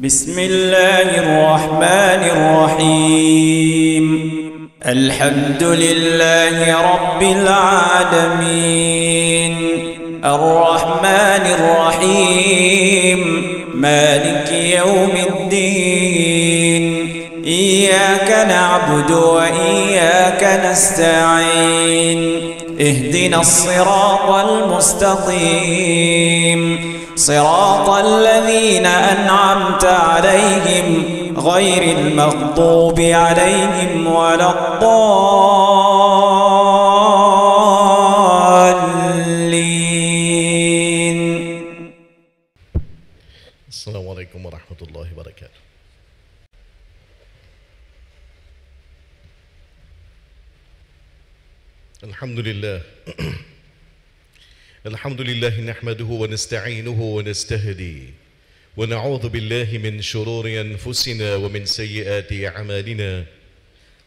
بسم الله الرحمن الرحيم الحمد لله رب العالمين الرحمن الرحيم مالك يوم الدين إياك نعبد وإياك نستعين اهدنا الصراط المستقيم صراط الذين أنعمت عليهم غير المغضوب عليهم ولا الضالين. السلام عليكم ورحمة الله وبركاته. الحمد لله الحمد لله نحمده ونستعينه ونستهديه ونعوذ بالله من شرور أنفسنا ومن سيئات أعمالنا.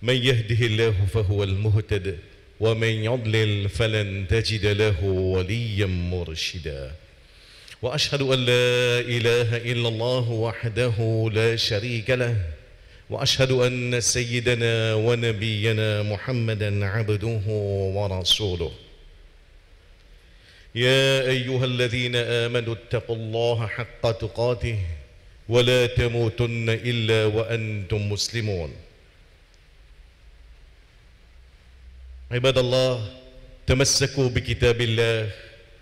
من يهده الله فهو المهتد ومن يضلل فلن تجد له وليا مرشدا. وأشهد أن لا إله إلا الله وحده لا شريك له وأشهد أن سيدنا ونبينا محمدا عبده ورسوله. يا أيها الذين آمنوا اتقوا الله حق تقاته ولا تموتن إلا وأنتم مسلمون. عباد الله، تمسكوا بكتاب الله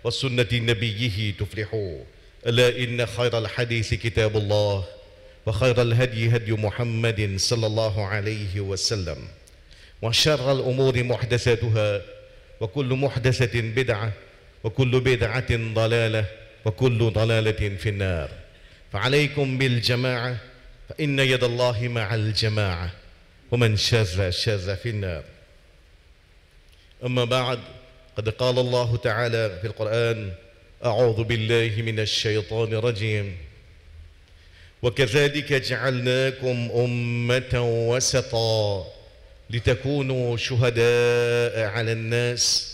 وسنة نبيه تفلحوا. ألا إن خير الحديث كتاب الله وخير الهدي هدي محمد صلى الله عليه وسلم وشر الأمور محدثاتها وكل محدثة بدعة وكل بدعة ضلالة وكل ضلالة في النار. فعليكم بالجماعة فإن يد الله مع الجماعة ومن شذ شذ في النار. أما بعد، قد قال الله تعالى في القرآن: أعوذ بالله من الشيطان الرجيم: وكذلك جعلناكم أمة وسطا لتكونوا شهداء على الناس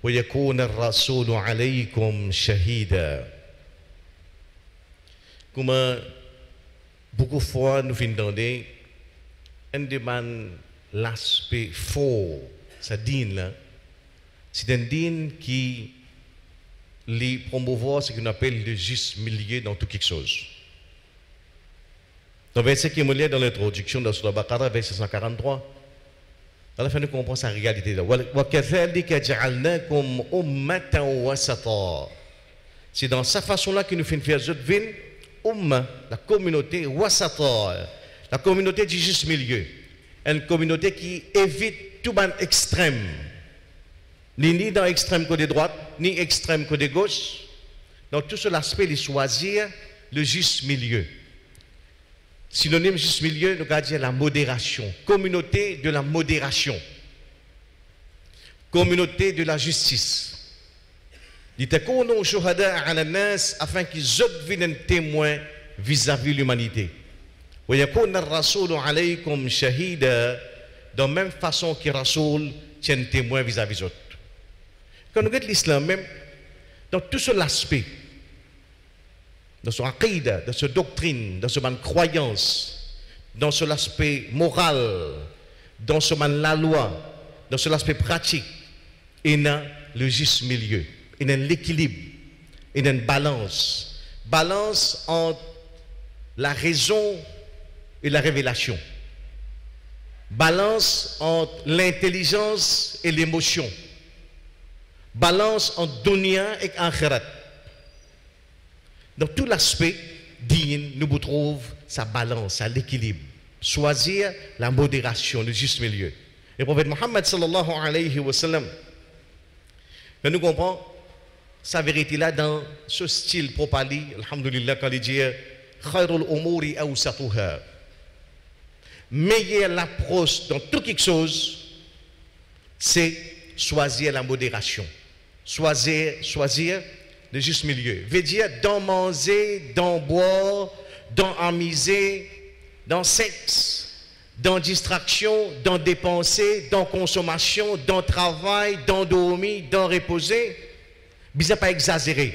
ويكون الرسول عليكم شهيدا. Comme beaucoup de fois nous entendons un demande l'aspect faux, ça dîne là, c'est un dîne qui les promouvoir ce qu'on appelle le juste milieu dans tout quelque chose. Dans le verset qui est lié dans l'introduction dans Surah Baqarah, verset 143, à la fin nous comprenons sa réalité. C'est dans sa façon-là qu'il nous fait faire la communauté wasata, la communauté du juste milieu, une communauté qui évite tout ban extrême, ni dans l'extrême côté droite, ni extrême côté gauche. Dans tout cet aspect, il choisir le juste milieu. Synonyme juste milieu, nous allons dire la modération. Communauté de la modération. Communauté de la justice. Afin qu'ils deviennent témoins vis-à-vis de l'humanité. De la même façon que Rasoul tient témoin vis-à-vis des autres. Quand nous regardons l'islam même, dans tout cet aspect, dans son aqidah, dans sa doctrine, dans son croyance, dans son aspect moral, dans son la loi, dans son aspect pratique, il y a le juste milieu, il y a l'équilibre, il y a une balance. Balance entre la raison et la révélation. Balance entre l'intelligence et l'émotion. Balance entre dunya et akhirat. Dans tout l'aspect digne, nous trouvons sa balance, l'équilibre. Choisir la modération, le juste milieu. Et le prophète Mohammed sallallahu alayhi wa sallam, nous comprenons sa vérité là dans ce style propali, alhamdulillah, quand il dit khairul umuri awsatuha. Meilleure l'approche dans toute quelque chose, c'est choisir la modération. Choisir le juste milieu. Veut dire dans manger, dans boire, dans amuser, dans sexe, dans distraction, dans dépenser, dans consommation, dans travail, dans dormir, dans reposer. Bien pas exagérer.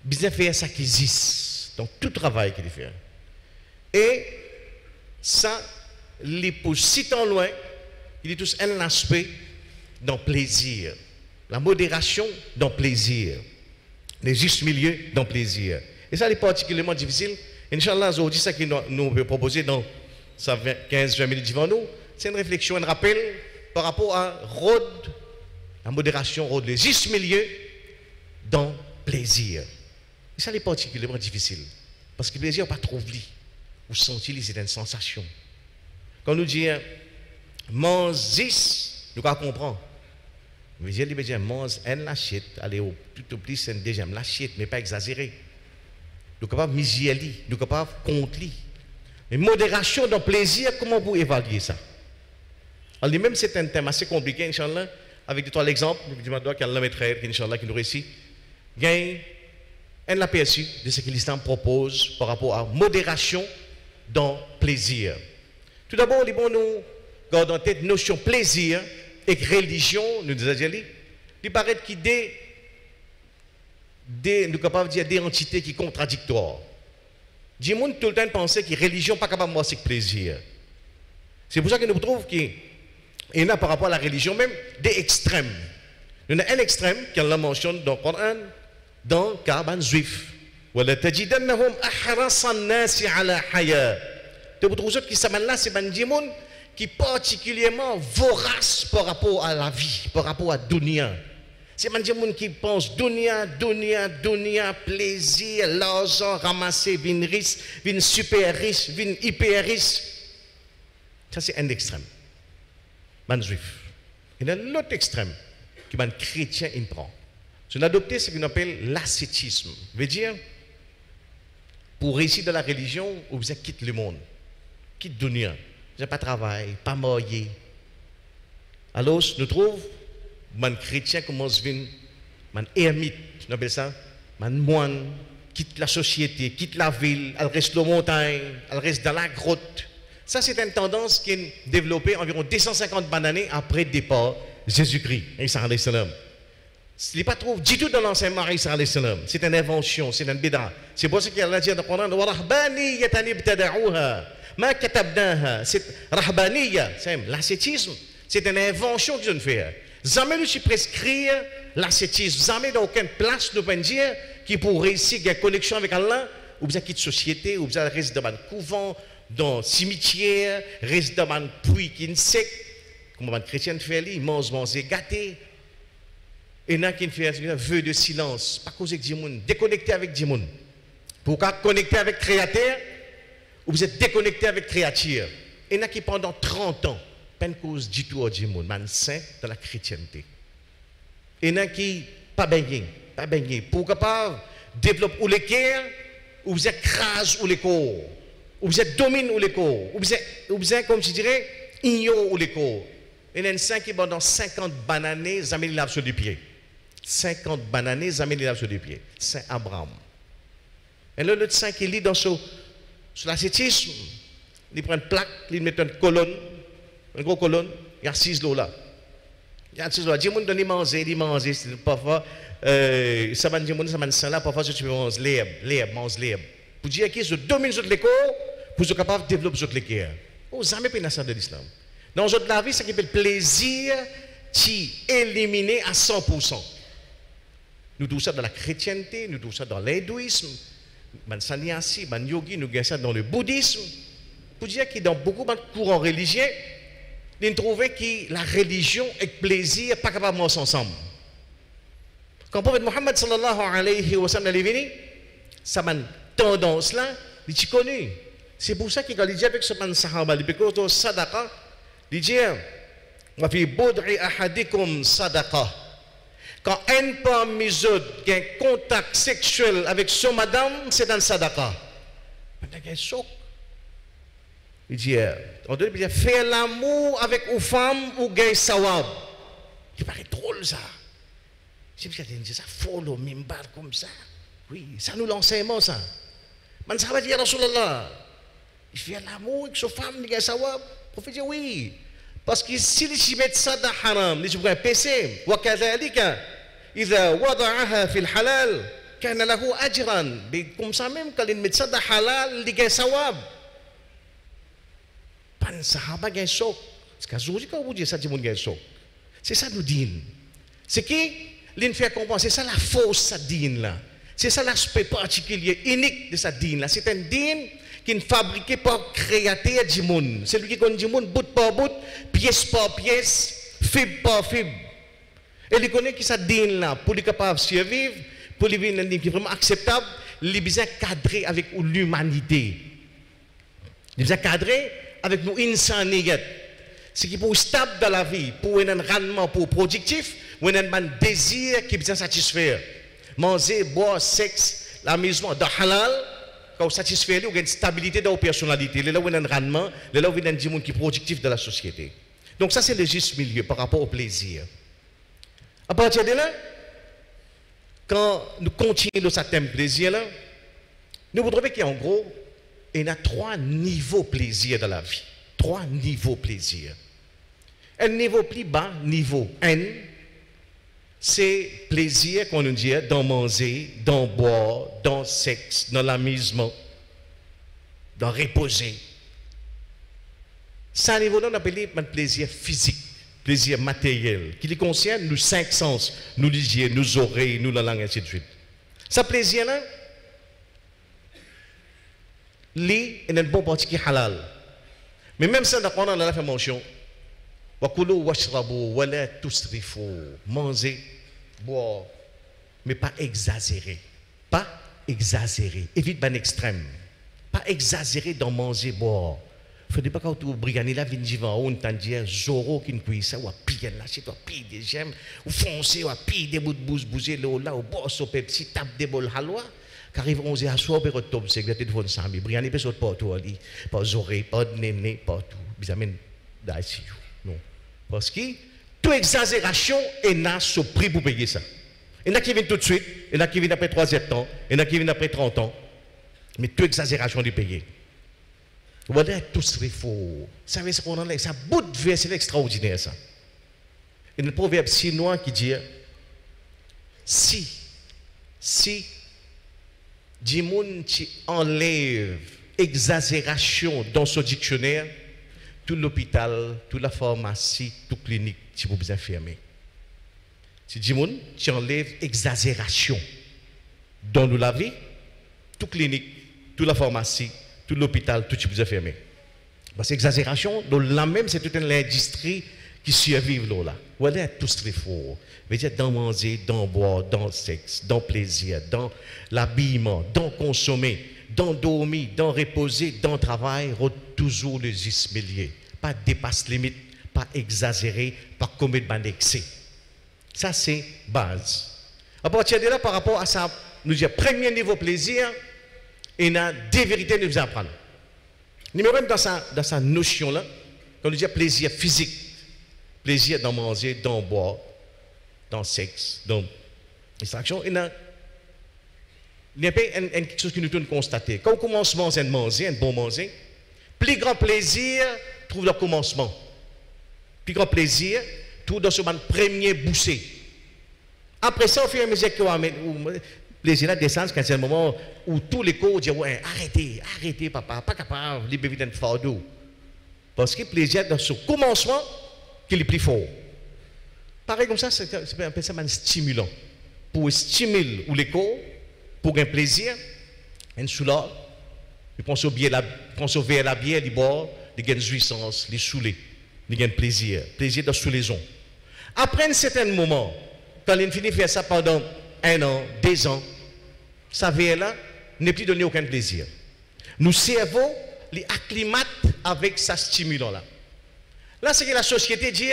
Bien faire ça qui existe. dans tout travail qu'il fait. Et ça, les pousse si tant loin, il est tous un aspect dans le plaisir. La modération dans le plaisir. Les justes milieux dans le plaisir. Et ça, c'est particulièrement difficile. Inch'Allah, aujourd'hui, ça qu'il nous veut proposer dans 15-20 minutes devant nous, c'est une réflexion, un rappel par rapport à Rod, la modération, Rod, les justes milieux dans le plaisir. Et ça, c'est particulièrement difficile. Parce que le plaisir n'est pas trop oublié. Vous sentez, c'est une sensation. Quand nous disons, mange 10, nous comprenons. Mais je dis, mange une lachette, allez au tout plus, c'est une deuxième lachette, mais pas exagéré. Nous sommes capables de miser, nous sommes capables de compter. Mais modération dans le plaisir, comment vous évaluez ça? Alors, même c'est un thème assez compliqué, Inch'Allah, avec deux, trois exemples, je me dois qu'il y a un maître, Inch'Allah, qui nous réussit. Il y a un aperçu de ce que l'islam propose par rapport à modération dans le plaisir. Tout d'abord, il est bon nous garder en tête notion plaisir et religion, nous disons, il paraît qu'il y a nous sommes capables de dire des entités qui sont contradictoires. Les gens tout le temps pensent que la religion n'est pas capable de voir ce plaisir. C'est pour ça que nous trouvons qu'il y a par rapport à la religion même des extrêmes. Il y a un extrême qui la mentionne dans le Coran, dans le cas des Juifs. وَلَتَجِدَنَّهُمْ أَحْرَصَ النَّاسِ عَلَى حَيَاةٍ. Vous trouvez que ça là, c'est des gens qui sont particulièrement voraces par rapport à la vie, par rapport à la dunya. C'est des gens qui pensent dunya, plaisir, l'argent, ramasser, vin riche, vin super riche, vin hyper riche. Ça, c'est un extrême. Les Juifs. Il y a l'autre extrême que les chrétiens prennent. C'est adopté ce qu'on appelle l'ascétisme. Ça veut dire, pour réussir dans la religion, vous quittez le monde, quitte dunya. Vous n'avez pas de travail, pas marié. Alors, nous trouvons, les chrétiens commencent à venir, les ermites, on appelle ça, les moines, quittent la société, quittent la ville, elles restent dans la montagne, elles restent dans la grotte. Ça, c'est une tendance qui est développée environ 250 années après le départ de Jésus-Christ. Ce n'est pas trop du tout dans l'enseignement d'Israël. C'est une invention, c'est une bid'a. C'est pour ça qu'il y a la dit dans le Coran, l'ascétisme, c'est une invention que je ne fais. Jamais nous sommes prescrire l'ascétisme. Jamais dans aucune place nous pouvons dire qui pour réussir à une connexion avec Allah, ou bien quitte société, ou bien reste dans un couvent, dans un cimetière, reste dans un puits qui est sec. Comme un chrétien fait, il mange, gâté. Et il y en a qui fait un vœu de silence, pas causer avec des gens, déconnecté avec des gens. Pour connecter avec le Créateur, ou vous êtes déconnecté avec la créature. Et il y en a qui pendant 30 ans, pas une cause du tout aux gens, man saint dans la chrétienté. Et il y en a qui pas baigné. Pour capable développer ou les cœurs, ou vous écrase ou les corps, ou vous êtes domine ou les corps, ou vous êtes comme je dirais, ignore ou les corps. Il y en a un saint qui pendant 50 bananes, jamais il lave sur les pieds. 50 bananes, jamais il lave sur les pieds. Saint Abraham. Et là, le saint qui lit dans sur l'ascétisme, il prend une plaque, il met une colonne, une grosse colonne, il y a 6 lots là. Il y a 6 lots là. Dis-moi, il mange, parfois, ça va dire, ça va dire là, parfois, tu peux manger l'herbe. Pour dire que je domine sur les corps, pour être capable de développer sur les cœurs. Oh, jamais pas de l'islam. Dans la vie, ça qui fait le plaisir, qui est éliminé à 100%. Nous trouvons ça dans la chrétienté, nous trouvons ça dans l'hindouisme, dans le sannyasi, dans le yogi, nous trouvons ça dans le bouddhisme. Pour dire que dans beaucoup de courants religieux, nous trouvons que la religion et le plaisir ne sont pas capables de marcher ensemble. Quand le prophète Mohammed sallallahu alayhi wa sallam est venu, ça m'a tendance là, il est connu. C'est pour ça qu'il a dit avec ce man sahaba, il dit sadaqa, il dit wa fi bud'i ahadikum sadaqa. Quand un parmi eux a un contact sexuel avec son madame, c'est un sadaqa. Il y a un choc. Il dit, on doit dire, faire l'amour avec une femme ou gain sawab. Il paraît drôle ça. C'est parce qu'il dit ça, follow mimbar comme ça. Oui, ça nous l'enseignement ça. Man ça va dire Rasulallah. Il fait l'amour avec sa femme, il gain sawab. Le prophète dit oui. Parce que s'il met ça dans haram, il dit, PC, وكذلك إذا وضعها في الحلال kana lahu ajran. Comme ça même, quand il met ça dans halal, il gagne sawab. Pan sahaba gagne sok. C'est qu'aujourd'hui, quand vous dites ça, tout le monde gagne sok. C'est ça nous dit. C'est qui l'in fait comprendre, c'est ça la force sa dîne là. C'est ça l'aspect particulier, unique de sa dîne là. C'est un dîne qui est fabriqué par créateur du monde. C'est lui qui connaît du monde, bout par bout, pièce par pièce, fibre par fibre. Et il connaît qui sa dîne là, pour lui capable de survivre, pour lui vivre un dîne qui est vraiment acceptable, il est besoin cadrer avec l'humanité. Il est besoin cadrer avec nos insaniyettes. C'est qui pour stable dans la vie, pour un rendement pour productif, ou un désir qui est besoin satisfaire. Manger, boire, sexe, l'amusement, dans halal, quand vous satisfait, vous avez une stabilité dans vos personnalités. Là, vous avez un rendement, là, vous avez un monde qui est productif dans la société. Donc ça, c'est le juste milieu par rapport au plaisir. À partir de là, quand nous continuons dans ce thème plaisir, là, nous vous trouvez qu'en gros, il y a 3 niveaux plaisir dans la vie. 3 niveaux plaisir. Un niveau plus bas, niveau N, c'est plaisir qu'on nous dit dans manger, dans boire, dans sexe, dans l'amusement, dans reposer. Ça niveau-là, on appelle le plaisir physique, plaisir matériel, qui concerne nos 5 sens, nous les yeux, nos oreilles, nous la langue, ainsi de suite. Ce plaisir-là, il y a une bonne partie qui est halal. Mais même ça, on a la mention. Wakulu washrabu wala tusrifu. Manger, boire, mais pas exagérer. Pas exagérer. Évite un extrême. Pas exagérer dans manger, boire. Il ne faut pas que tu briganes la vie de on t'en dit zoro qui ne cuit ça, ou à piller là, c'est toi piller des gemmes, ou foncer, ou à piller des bouts de bouche, bouger là, ou boire au Pepsi, tape des bols halwa. Car ils vont à soi, et retombe, c'est que tu te fais samedi. Briganer, pas sauter partout, pas zoré, pas de néné, partout. Ils amènent d'ICU. Non. Parce que toute exagération est là sur prix pour payer ça. Il y en a qui viennent tout de suite, il y en a qui viennent après 3 ans, il y en a qui viennent après 30 ans. Mais toute exagération de payer. Voilà tout ce qu'il faut. Ça veut dire qu'on a là, ça bout de vie, c'est extraordinaire ça. Il y a un proverbe chinois qui dit si du monde qui enlève exagération dans son dictionnaire, tout l'hôpital, toute la pharmacie, toute clinique, tu peux bien fermer. Si du monde qui enlève exagération dans la vie, toute clinique, toute la pharmacie, tout l'hôpital, tout tu peux bien fermer. Parce que l'exagération, là même, c'est toute une industrie qui survive là. Voilà tout ce qu'il faut. C'est-à-dire dans manger, dans boire, dans le sexe, dans le plaisir, dans l'habillement, dans consommer, dans dormir, dans reposer, dans le travail, toujours le juste milieu. Pas dépasse limite, pas exagérer, pas commettre d'excès. Ça, c'est base. À partir de là, par rapport à ça, nous disons, premier niveau plaisir, il y a 2 vérités que nous devons apprendre. Numéro 1, dans sa notion-là, quand nous disons plaisir physique, plaisir dans manger, dans boire, dans le sexe, dans l'extraction, il y a quelque chose que nous devons constater. Quand on commence à manger, un bon manger, plus grand plaisir trouve le commencement. Plus grand plaisir trouve dans ce premier boussé. Après ça, au fur et à mesure que le plaisir descend, quand c'est un moment où tous les corps disent ouais, arrêtez, papa, pas capable, libérez un fardeau. Parce que le plaisir dans ce commencement, qu'il est plus fort. Pareil comme ça, c'est un peu un stimulant. Pour stimuler les corps, pour un plaisir, un soulard, il pense au verre la bière, il boit, il gagne jouissance, il saoulé, il gagne plaisir de soulaison. Après un certain moment, quand il finit de faire ça pendant 1 an, 2 ans, sa verre-là n'est plus donné aucun plaisir. Nos cerveaux les acclimatent avec sa stimulant-là. Là, c'est que la société dit,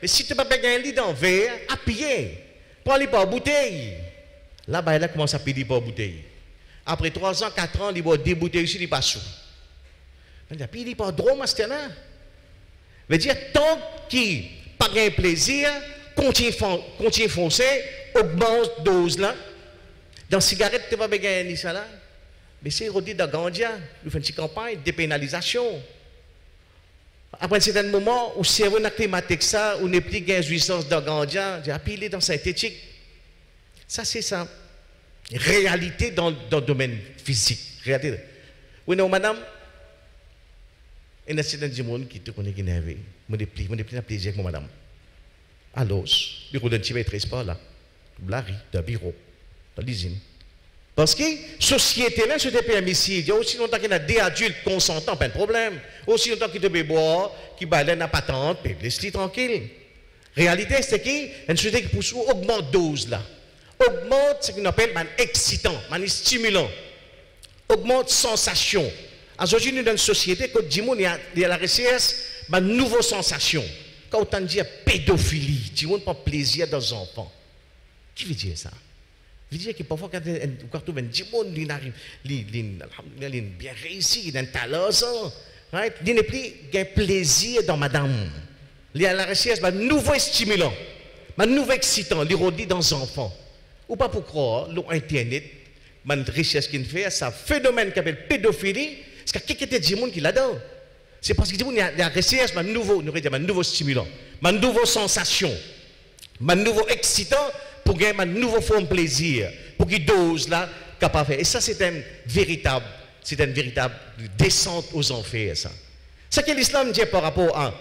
mais si tu n'as pas gagné un lit dans le verre, appuyez, prends-les par bouteille. Là, il commence à payer par bouteille. Après 3 ans, 4 ans, il boit 2 bouteilles ici, il passe sous. Il dit, puis il pas drôle, master là. Veut dire, tant qu'il n'a pas gagné plaisir, continue foncer, augmente dose là. Dans la cigarette, tu n'as pas gagné ça là. Mais c'est redit dans Gandia, nous faisons une petite campagne de dépénalisation. Après un certain moment, où le cerveau n'a climatique ça, où n'est plus gain jouissance dans Gandia, il a pilé dans synthétique. Ça, c'est ça. réalité dans le domaine physique. Réalité. Oui, non, madame, il y a des gens qui te connaissent qui n'avaient pas de plaisir avec moi, madame. Alors, le bureau d'un petit peu très pas là. Blari, d'un bureau, dans l'usine. Parce que la société là, c'était permissible. Il y a aussi longtemps qu'il y a des adultes consentants, pas de problème. Aussi longtemps qu'il y a des boire, qui balaient la patente, puis laisse-les tranquille. Réalité, c'est qu'une société qui pousse augmente dose là. Augmente ce qu'on appelle un excitant, un stimulant. Augmente sensation. Aujourd'hui, nous dans une société, quand il y a la recherche, une nouvelle sensation. Quand on dit pédophilie, tu ne prend plaisir dans les enfants. Qui veut dire ça? Il veut dire que parfois, quand on trouve un dimon, il arrive, il est bien réussi, il a un talent, right? Il n'est plus un plaisir dans madame. Il y a la recherche, un nouveau stimulant, un nouveau excitant, il redit dans les enfants. Ou pas pour croire, l'Internet, une recherche qu'il fait, c'est un phénomène qui s'appelle pédophilie, c'est qu'il y a des gens qui l'adorent. C'est parce qu'il y a la recherche, un nouveau stimulant, une nouvelle sensation, un nouveau excitant pour gagner une nouvelle forme de plaisir, pour qu'il dose là, capable de faire. Et ça, c'est une véritable descente aux enfers. Ça. Ce que l'islam dit par rapport à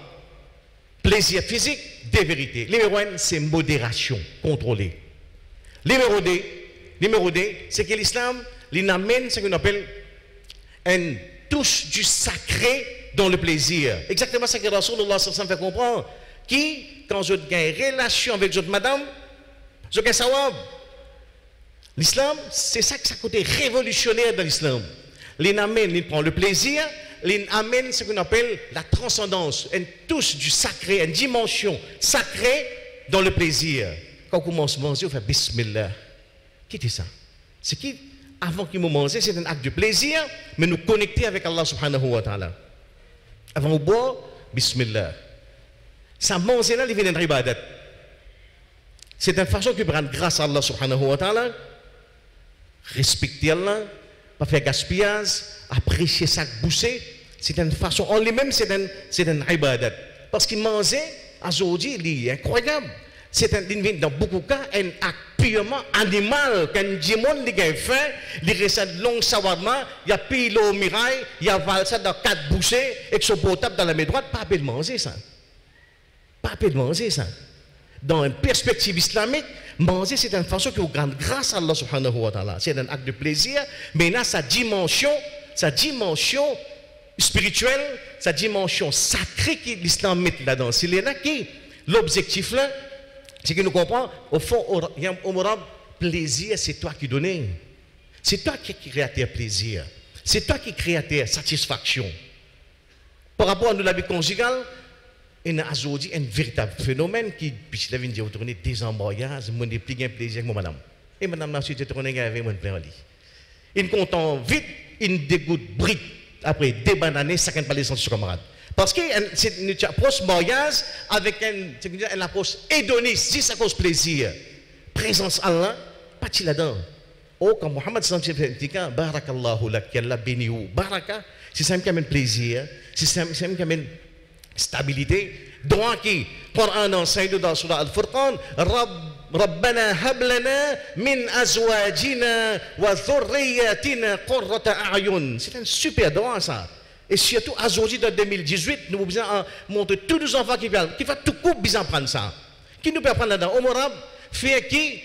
plaisir physique, des vérités. Numéro 1, c'est modération, contrôlée. Numéro 2, c'est que l'islam, il amène ce qu'on appelle une touche du sacré dans le plaisir. Exactement ce que Rasulullah fait comprendre. Qui, quand je gagne relation avec votre madame, je gagne sawab. L'islam, c'est ça que ça côté révolutionnaire dans l'islam. Il prend le plaisir, il amène ce qu'on appelle la transcendance, une touche du sacré, une dimension sacrée dans le plaisir. Quand on commence à manger, on fait Bismillah. Qui dit ça? C'est qui, avant qu'il nous mange, c'est un acte de plaisir, mais nous connecter avec Allah subhanahu wa ta'ala. Avant de boire, Bismillah. Ça manger là, il vient d'une ibadat. C'est une façon qui prend grâce à Allah subhanahu wa ta'ala, respecter Allah, pas faire gaspillage, apprécier ça bousser. C'est une façon, en lui-même, c'est une ibadat. Parce qu'il mangeait, aujourd'hui, il est incroyable. C'est dans beaucoup de cas un acte purement animal. Quand Jimon il a fait, il reste long sawarma, il a pris l'eau mirail, il a avalé ça dans 4 bouchées, et que son potable dans la main droite, pas de manger ça. Pas de manger ça. Dans une perspective islamique, manger c'est une façon qui vous grande grâce à Allah subhanahu wa ta'ala. C'est un acte de plaisir, mais là sa dimension spirituelle, sa dimension sacrée que l'islam met là-dedans. C'est là qui l'objectif là. C'est que nous comprenons, au fond, au plaisir, c'est toi qui donnes. C'est toi qui crée tes plaisir. C'est toi qui crée tes satisfaction. Par rapport à nous, la vie conjugale, il y a aujourd'hui un véritable phénomène qui, puis la vie dit, vous tournez des emboyages, vous n'avez plus de plaisir avec moi, madame. Et madame, là, si tu tournes avec moi, plein lit. Il content vite, il dégoûte brite, après des bananes, ça ne pas les sentir camarades. Parce que c'est une approche mariage avec une approche hédoniste, si ça cause plaisir. Présence Allah, pas de là-dedans. Oh, quand Mohammed sallallahu alayhi wa sallam dit, Barakallahu lak, qu'Allah béni ou Baraka, c'est ça qui amène plaisir, c'est ça qui amène stabilité. Droit qui, Coran enseigne dans Surah Al-Furqan, Rabbana hablana min azwajina wa dhurriyatina qurrata a'yun. C'est un super droit ça. Et surtout, aujourd'hui, dans 2018, nous devons montrer tous nos enfants qui font tout coup, bien prendre ça. Qui nous peut prendre là-dedans? Au Morab, fait qui?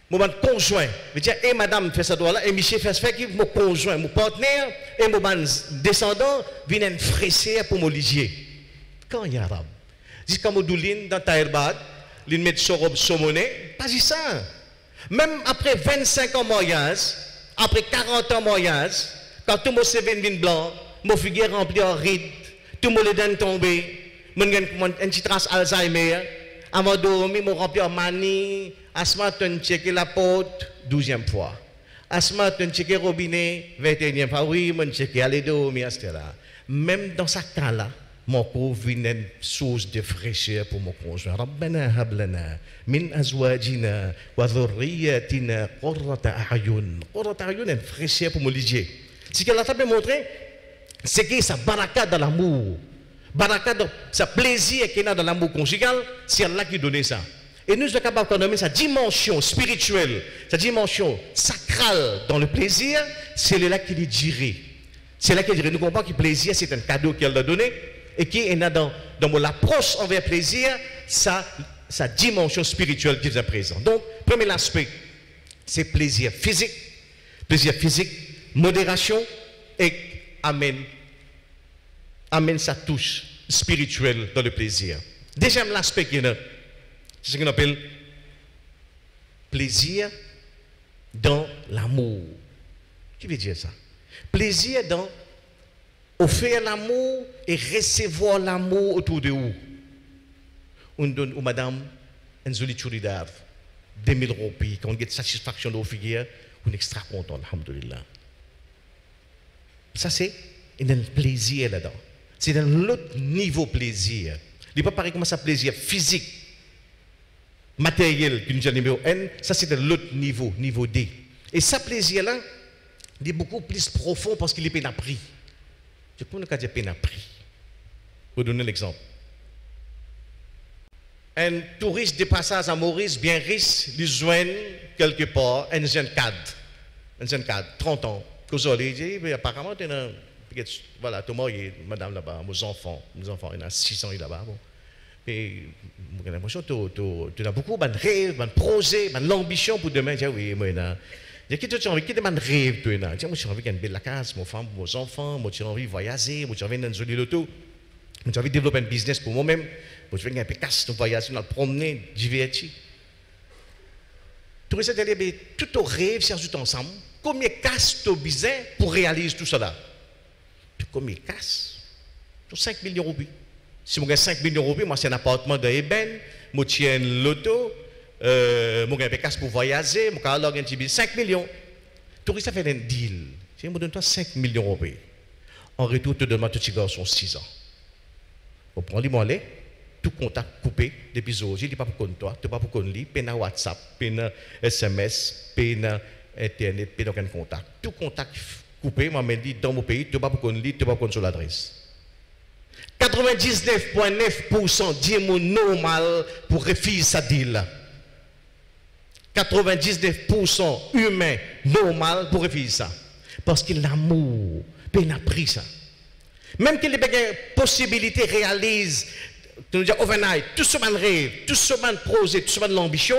Mon conjoint. Je veux dire, et madame fait ça là, et Michel fait qui? Mon conjoint, mon partenaire, et mon descendant viennent fresser pour mon ligier. Quand il y a arabe? Dis comme Douline dans Taïrbad, ils mettent sur robe saumonée, pas dit ça. Même après 25 ans de mariage, après 40 ans de mariage, quand tout le monde se vient blanc, mon figure rempli en ride, tout le monde est dans tombé, mon une petite trace Alzheimer, avant de dormir, mon rempli en manie, asma tu checké la porte, 12e fois. Asma tu checké robinet, 21e fois. Oui, mon checké aller dormir, etc. Même dans ce cas-là, mon pauvre vient une source de fraîcheur pour mon conjoint. Rabbana hablana min azwajina wa dhurriyyatina qurrata a'yun. Qurrata a'yun est une fraîcheur pour mon ligier. Ce qu'elle a fait montrer, c'est que ça baraka dans l'amour. Baraka dans ce plaisir qu'il y a dans l'amour conjugal, c'est Allah qui donne ça. Et nous sommes capables de nommer sa dimension spirituelle, sa dimension sacrale dans le plaisir, c'est là qu'il est diré. C'est là qu'il dirait, nous comprenons que le plaisir, c'est un cadeau qu'elle a donné, et qui est dans l'approche envers le plaisir, sa dimension spirituelle qui est présente. Donc, premier aspect, c'est plaisir physique, modération, et amène sa touche spirituelle dans le plaisir. Deuxième aspect qui est là, c'est ce qu'on appelle plaisir dans l'amour. Qui veut dire ça? Plaisir dans offrir l'amour et recevoir l'amour autour de vous. On donne aux madame une jolie chouridave, 2000 roupies, quand on a satisfaction de vos figures, on est extra content, alhamdoulilah. Ça, c'est un plaisir là-dedans. C'est un autre niveau plaisir. Il n'est pas pareil comme ça, plaisir physique, matériel, qui nous a numéro N, ça c'est un autre niveau, niveau D. Et ça, plaisir-là, il est beaucoup plus profond parce qu'il est peine à prix. Je peux nous dire peine à prix. Je vais vous donner un exemple. Un touriste de passage à Maurice, bien riche, lui joigne quelque part un jeune cadre, 30 ans. Il dit, apparemment, tu es voilà, tout le monde, madame là-bas, mes enfants, il y en a 600 là-bas. Bon. Et j'ai l'impression que tu as beaucoup de rêves, de projets, d'ambition pour demain. Je dis, oui, moi, j'ai quitté envie, quel rêve, tu as. Moi, j'ai envie d'une belle case, mon femme, mes enfants, moi, j'ai envie de voyager, moi, j'ai envie d'une jolie loto, moi, j'ai envie de développer un business pour moi-même, moi, j'ai envie d'un peu casse, de voyager, de promener, divertir. Tout ça, tout au rêve, c'est tout ensemble. Combien de casse tu besoin pour réaliser tout cela? Combien de casse? 5 millions de roupies. Si je gagne 5 millions de roupies, moi c'est un appartement de Eben, je tiens l'auto, je gagne des casse pour voyager, je gagne un petit 5 millions. Tout ça fait un deal. Je me donne 5 millions de roupies. En retour, tu donnes à tout petit garçon 6 ans. Vous prenez mon lait, tout contact coupé depuis aujourd'hui, il n'est pas pour toi, tu n'es pas pour lui, peine à WhatsApp, peine à SMS, peine à Internet, peine à aucun contact. Tout contact coupé, moi me dit dans mon pays, tu n'es pas pour lui, tu n'es pas pour sur l'adresse. 99,9% dit mon normal pour refuser sa deal. 99% humain normal pour refuser ça. Parce que l'amour, peine a pris ça. Même que les possibilités réalisent, tu nous dis overnight, tout ce man rêve, tout ce man projet, tout ce man l'ambition,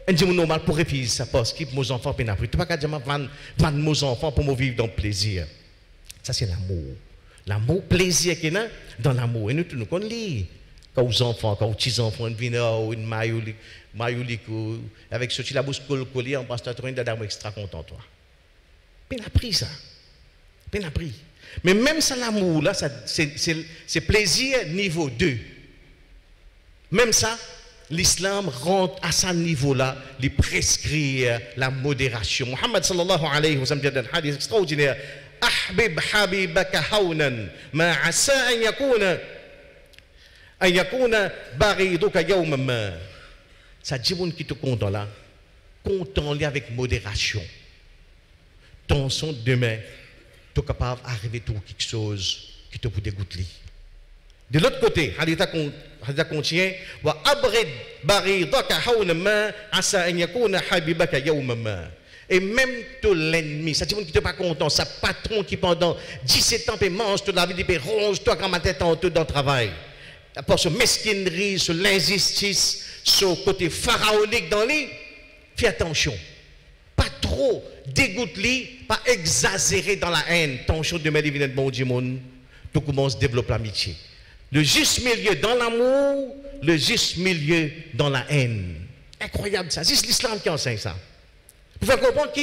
on dit normal pour refuser ça parce que mes enfants peine a pris. Tu ne peux pas dire vendre mes enfants pour me vivre dans le plaisir. Ça c'est l'amour. L'amour, plaisir qu'il y a dans l'amour. Et nous, nous connaissons. Quand les enfants, quand les petits-enfants viennent à une maïoulik, avec ce petit la bouche collée, on passe à toi, on est extra content, toi. Peine a pris ça. Peine a pris. Mais même ça, l'amour, là, c'est plaisir niveau 2. Même ça, l'islam rentre à ce niveau-là, il prescrit la modération. Muhammad sallallahu alayhi wa sallam dit un hadith extraordinaire. أحبب حبيبك هونا ما عسى أن يكون بغيضك يوما ما. Ça dit mon qui te content là, content avec modération. Tension demain, tu es capable d'arriver à quelque chose qui te peut dégoûter. De l'autre côté, haditha contient wa abrid baghidaka hawna ma asa an yakuna habibaka yawma ma. Et même tout l'ennemi, ça dit qui n'est pas content, sa patron qui pendant 17 ans mange toute la vie, il ronge toi quand ma tête en tout dans le travail. Pour ce mesquinerie, sur l'injustice, ce côté pharaonique dans lui, fais attention. Pas trop dégoûte-lui, pas exagérer dans la haine. Tension de mettre évidemment du monde, tout commence à développer l'amitié. Le juste milieu dans l'amour, le juste milieu dans la haine. Incroyable ça, c'est l'islam qui enseigne ça. Vous pouvez comprendre que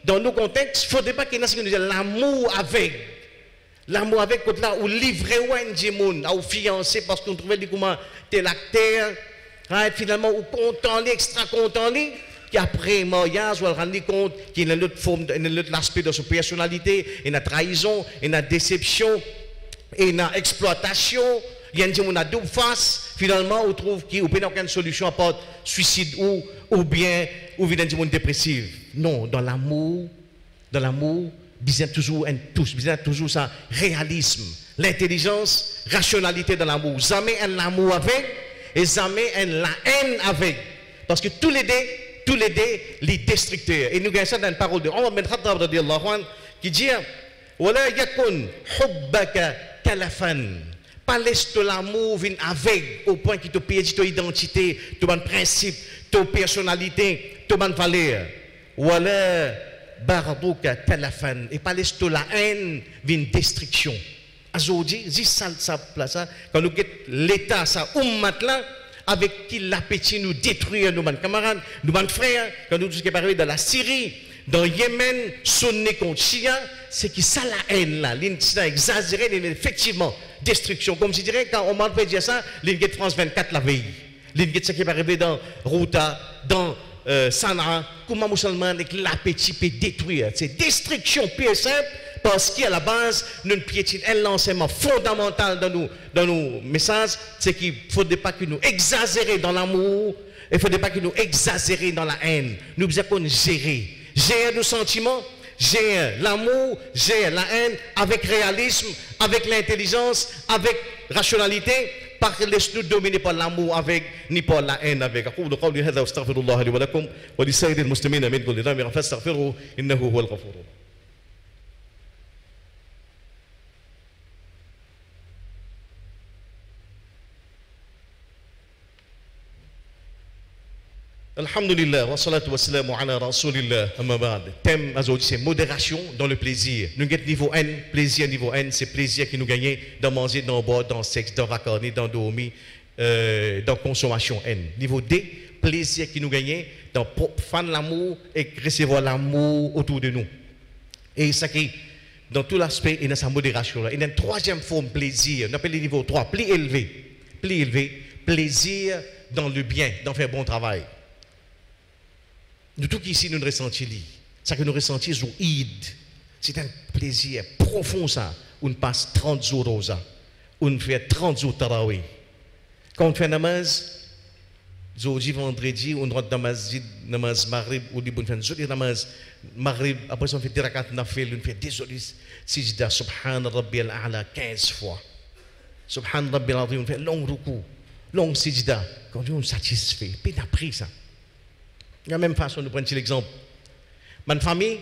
dans nos contextes, il ne faudrait pas qu'il y ait ce qu'on dit l'amour avec. L'amour avec, quand là, où livrer ou un djimoun, ou fiancé, parce qu'on trouvait du comment tel acteur, hein, finalement, ou content, extra content, qui après mariage, on va rendre compte qu'il y a une autre forme, un autre aspect de sa personnalité, il y a une trahison, il y a une déception, il y a une exploitation. Il y a un djimoun à double face, finalement, on trouve qu'il n'y a aucune solution à part suicide ou bien un djimoun dépressif. Non, dans l'amour, besoin toujours une touche, besoin toujours ça, réalisme, l'intelligence, rationalité dans l'amour. Jamais un amour avec, et jamais la haine avec. Parce que tous les deux, les destructeurs. Et nous gagnons ça dans une parole de Omar bin Khattab radiyallahu anhu qui dit Wala yakun hubbaka talafan. Pas laisse l'amour venir avec au point qui te perd ton identité, ton principe, ton personnalité, ton valeur. Wala barduka talafan. Et pas laisse la haine venir destruction. Aujourd'hui, si ça place quand nous get l'état ça ummat là avec qui l'appétit nous détruire nos camarades, nos frères, quand nous tout ce qui est arrivé dans la Syrie, dans le Yémen, sonné contre Chia, c'est qui ça la haine là, l'incident exagéré, effectivement, destruction. Comme je dirais, quand on m'a fait dire ça, l'Inguet France 24 la veille. L'Inguet ce qui est arrivé dans Routa, dans Sanaa, comment musulman avec l'appétit peut détruire. C'est destruction pure et simple. Parce qu'à la base, nous piétinons l'enseignement fondamental dans nos messages, c'est qu'il ne faudrait pas que nous exagérions dans l'amour, il ne faudrait pas que nous exagérions dans la haine. Nous devons gérer nos sentiments, gérer l'amour, gérer la haine avec réalisme, avec l'intelligence, avec rationalité, pas que laisse-nous dominer par l'amour avec, ni par la haine avec. أقول قولي هذا واستغفر الله لي ولكم ولسائر المسلمين من كل ذنب فاستغفروه إنه هو الغفور الرحيم. Alhamdulillah, wa salatu wa salamu ala rasulillah, amma ba'd. Thème aujourd'hui, c'est modération dans le plaisir. Nous avons niveau N, plaisir niveau N, c'est plaisir qui nous gagne dans manger, dans boire, dans sexe, dans racorner, dans dormir, dans consommation N. Niveau D, plaisir qui nous gagne dans fan l'amour et recevoir l'amour autour de nous. Et ça qui, dans tout l'aspect, il y a sa modération là. Il y a une troisième forme plaisir, on appelle le niveau 3, plus élevé, plaisir dans le bien, dans faire bon travail. Nous tout ici nous ressentons ça que nous ressentons au Eid, c'est un plaisir profond ça. On passe 30 jours rosa, on fait 30 jours tarawih. Quand on fait namaz, jeudi vendredi, on rentre dans namaz maghrib, on dit on fait joli namaz maghrib, après on fait 10 rakat nafil, on fait désolé sijda subhan rabbiyal a'la 15 fois. Subhan rabbiyal azim, on fait long ruku, long sijda. Quand on est satisfait, puis on a pris ça. De la même façon, nous prenons l'exemple. Ma famille,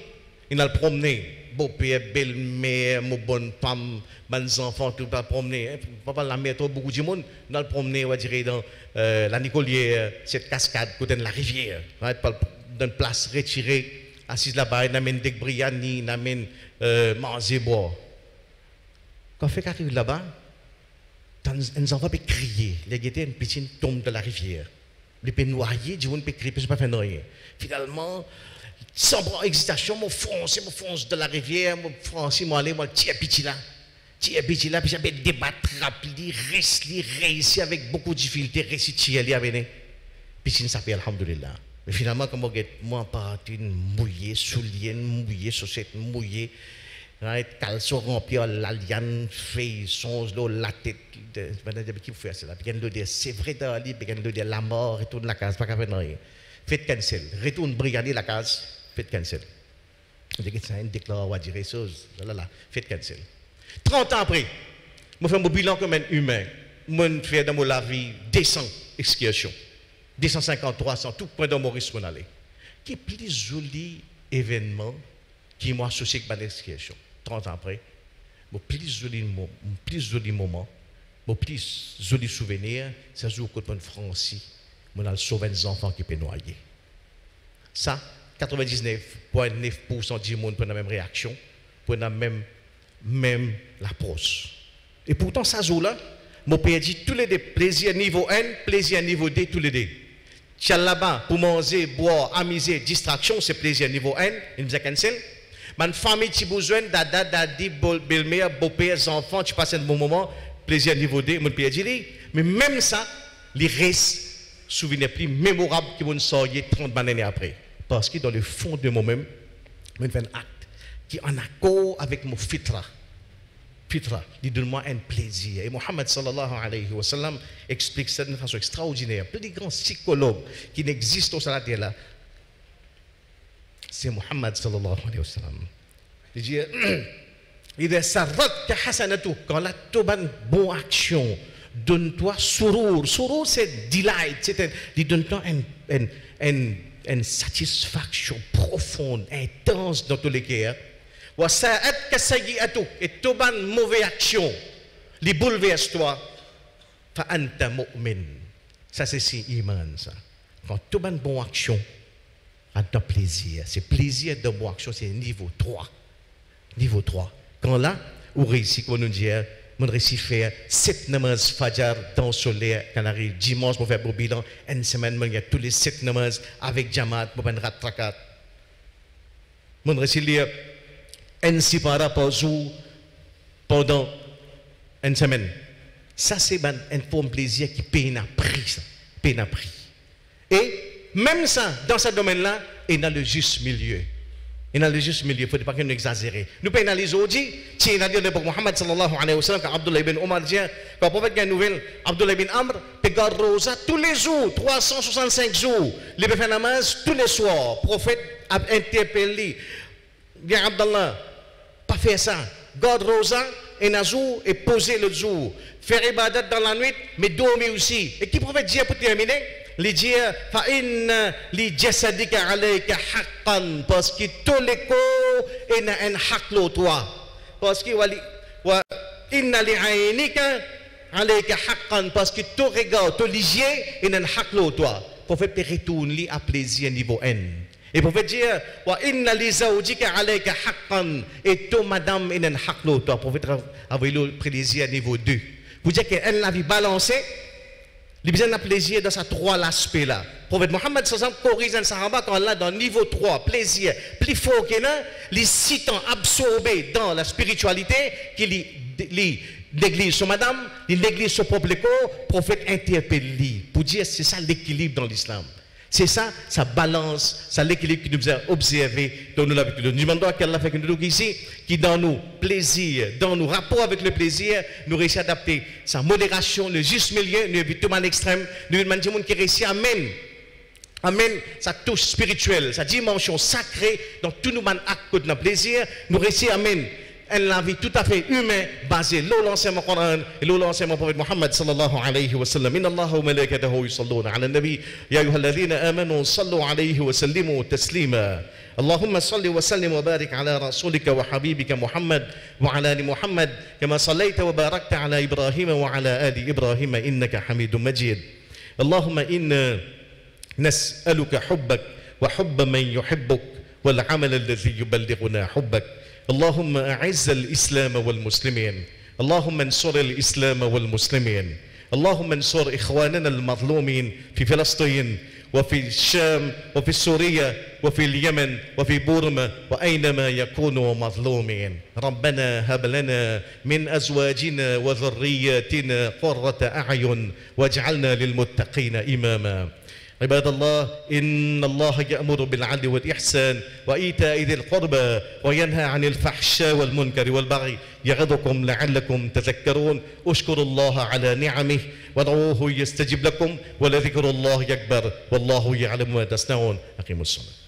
il a promené. Beau-père, belle-mère, mon bonne femme, mes enfants, tout le promener. Papa, la mère, beaucoup de monde, nous allons promener, on va dire, dans la Nicolière, cette cascade, côté de la rivière. Dans une place retirée, assise là-bas, il amène des briani, il amène manger, boire. Quand on fait arrive là-bas, les enfants peuvent crier. Les guettés, une petite tombe de la rivière. Les peut noyer, du monde peut crier, je pas faire noyer. Finalement, sans hésitation, mon fonce de la rivière, mon fonce, moi aller, moi tiens petit là, puis j'avais débattre, rappeler, réussir avec beaucoup de difficulté, réussir à aller, puis ça s'appelle alhamdoulilah. Mais finalement, comme moi parti mouillé, soulier mouillé, chaussette mouillée, caleçon rempli la liane, fait songe la tête, qui fait cela, c'est vrai dans le livre, de la mort, retourne la case, pas qu'à faire rien. Faites cancel, retourne brigader la case, faites cancel. Vous avez une déclaration à dire des choses, faites cancel. 30 ans après, je fais mon bilan comme un humain, je fais dans la vie 200 excursions, 250, 300, tout point dans Maurice qu'on allait. Qui est plus joli événement qui m'a associé avec ma excursion. 30 ans après, mon plus joli moment, mon plus joli souvenir, c'est le jour où je suis Francis, je suis sauvé des enfants qui peuvent noyer. Ça, 99,9% du monde prend la même réaction, prend la même approche. Et pourtant, ça jour-là, mon père dit tous les deux, plaisir niveau N, plaisir niveau D, tous les deux. Tiens là-bas, pour manger, boire, amuser, distraction, c'est plaisir niveau N, il nous a cancel. Ma famille, tu as besoin dada, dadi, belle-mère, beau-père, enfants, tu passes un bon moment, plaisir niveau D, mon père dit, mais même ça, les restes, souvenirs plus mémorables qui vont sortir 30 années après. Parce que dans le fond de moi-même, je fais un acte qui est en accord avec mon fitra. Fitra, il donne-moi un plaisir. Et Mohammed sallallahu alayhi wa sallam explique ça d'une façon extraordinaire. Plus de grands psychologues qui n'existent au sur la terre là, c'est Mohammed sallallahu alayhi wa sallam. Il dit, quand la bonne action, donne-toi surur. Surur, c'est delight. Il donne-toi une satisfaction profonde, intense dans tous les cas. Et toute mauvaise action, les bouleverse toi. Fa'anta mu'min. Ça, c'est si iman, ça. Quand toute bonne action a de plaisir. C'est plaisir de bonne action, c'est niveau 3. Niveau 3. Quand là, on réussit, qu'on nous dit, on réussit faire 7 namaz fajar dans le soleil, quand on arrive dimanche pour faire le bilan, une semaine, il y a tous les 7 namaz avec Jamaat pour faire rat trakat. On réussit lire un sipara par jour pendant une semaine. Ça, c'est un forme de plaisir qui paye un prix. Ça. Paye un prix. Et même ça, dans ce domaine-là, il y a le juste milieu. Il y a le juste milieu, il ne faut pas nous exagérer. Nous pénalisons aujourd'hui, si il y a dit pour Muhammad sallallahu alayhi wa sallam, quand Abdullah ibn Omar dit, quand le prophète a une nouvelle, Abdullah ibn Amr, il garde rosa tous les jours, 365 jours. Il fait namaz tous les soirs. Le prophète a interpellé. Bien Abdallah, pas faire ça. Garde rosa et un jour et poser le jour. Faire ibadat dans la nuit, mais dormir aussi. Et qui prophète dit pour terminer? Il dit فَإِنَّ لِجَسَدِكَ عَلَيْكَ حَقًّا parce que tous les corps ont un haq toi. Parce que وَإِنَّ لِعَيْنِكَ عَلَيْكَ حَقًّا parce que tout regard, tout les yeux ont un haq toi. Prophète peut retourner à plaisir niveau N. Et prophète dit وَإِنَّ لِزَوْجِكَ عَلَيْكَ حَقًّا et tout madame ont un haq toi. Prophète a le plaisir niveau 2. Pour dire qu'elle l'a vie balancée. Il y a plaisir dans ces 3 aspects-là. Le prophète Mohammed corrige un sahaba quand là dans niveau 3, plaisir, plus fort qu'il y a, les 6 ans absorbés dans la spiritualité, qu'il néglige son madame, il néglige son propre corps, le prophète interpelle lui pour dire c'est ça l'équilibre dans l'islam. C'est ça, ça balance, ça l'équilibre que nous avons observé dans nos habitudes. Nous demandons à qu'Allah fait que nous ici, qui dans nos plaisirs, dans nos rapports avec le plaisir, nous réussissons à adapter sa modération, le juste milieu, nous évitons à l'extrême, nous demandons qui réussit à amener sa touche spirituelle, sa dimension sacrée dans tous nos actes de notre plaisir, nous réussissons à amener une vie tout à fait humaine basée sur l'enseignement Coran et l'enseignement prophète Muhammad sallallahu alayhi wa sallam. Inna Allah wa malaikatahu yusalluna ala nabi ya ayyuhalladhina amanu sallu alayhi wa sallimu taslima. اللهم صل وسلم وبارك على رسولك وحبيبك محمد وعلى ال محمد كما صليت وباركت على ابراهيم وعلى ال ابراهيم انك حميد مجيد. اللهم انا نسالك حبك وحب من يحبك والعمل الذي يبلغنا حبك. اللهم أعز الإسلام والمسلمين. اللهم انصر الإسلام والمسلمين. اللهم انصر إخواننا المظلومين في فلسطين وفي الشام وفي سوريا وفي اليمن وفي بورما وأينما يكونوا مظلومين. ربنا هب لنا من أزواجنا وذرياتنا قرة أعين واجعلنا للمتقين إماما. عباد الله إن الله يأمر بالعدل والإحسان وإيتاء ذي القربى وينهى عن الفحشاء والمنكر والبغي يعظكم لعلكم تذكرون. اشكروا الله على نعمه وادعوه يستجب لكم ولذكر الله أكبر والله يعلم ما تصنعون. أقيموا الصلاة.